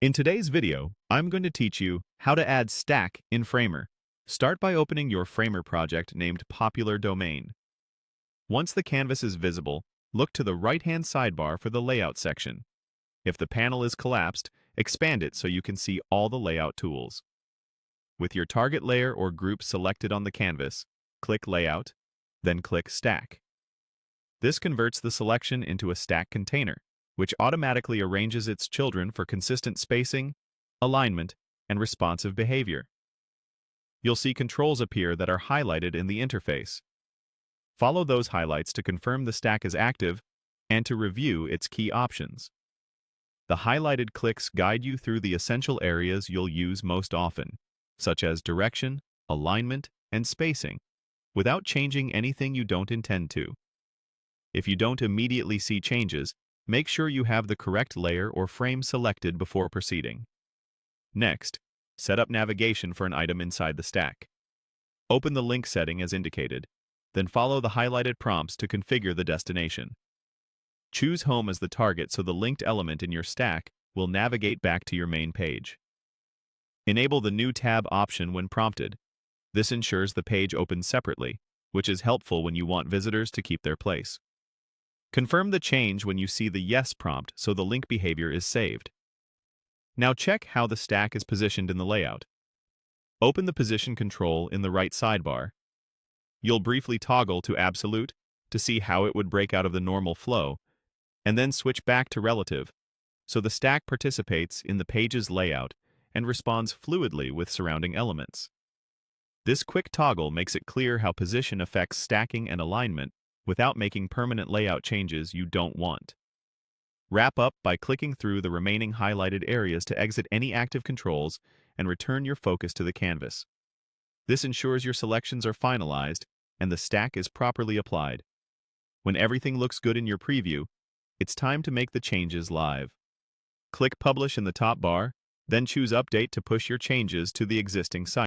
In today's video, I'm going to teach you how to add stack in Framer. Start by opening your Framer project named Popular Domain. Once the canvas is visible, look to the right-hand sidebar for the Layout section. If the panel is collapsed, expand it so you can see all the layout tools. With your target layer or group selected on the canvas, click Layout, then click Stack. This converts the selection into a stack container, which automatically arranges its children for consistent spacing, alignment, and responsive behavior. You'll see controls appear that are highlighted in the interface. Follow those highlights to confirm the stack is active and to review its key options. The highlighted clicks guide you through the essential areas you'll use most often, such as direction, alignment, and spacing, without changing anything you don't intend to. If you don't immediately see changes, make sure you have the correct layer or frame selected before proceeding. Next, set up navigation for an item inside the stack. Open the link setting as indicated, then follow the highlighted prompts to configure the destination. Choose Home as the target so the linked element in your stack will navigate back to your main page. Enable the New Tab option when prompted. This ensures the page opens separately, which is helpful when you want visitors to keep their place. Confirm the change when you see the Yes prompt so the link behavior is saved. Now check how the stack is positioned in the layout. Open the position control in the right sidebar. You'll briefly toggle to Absolute to see how it would break out of the normal flow, and then switch back to Relative, so the stack participates in the page's layout and responds fluidly with surrounding elements. This quick toggle makes it clear how position affects stacking and alignment without making permanent layout changes you don't want. Wrap up by clicking through the remaining highlighted areas to exit any active controls and return your focus to the canvas. This ensures your selections are finalized and the stack is properly applied. When everything looks good in your preview, it's time to make the changes live. Click Publish in the top bar, then choose Update to push your changes to the existing site.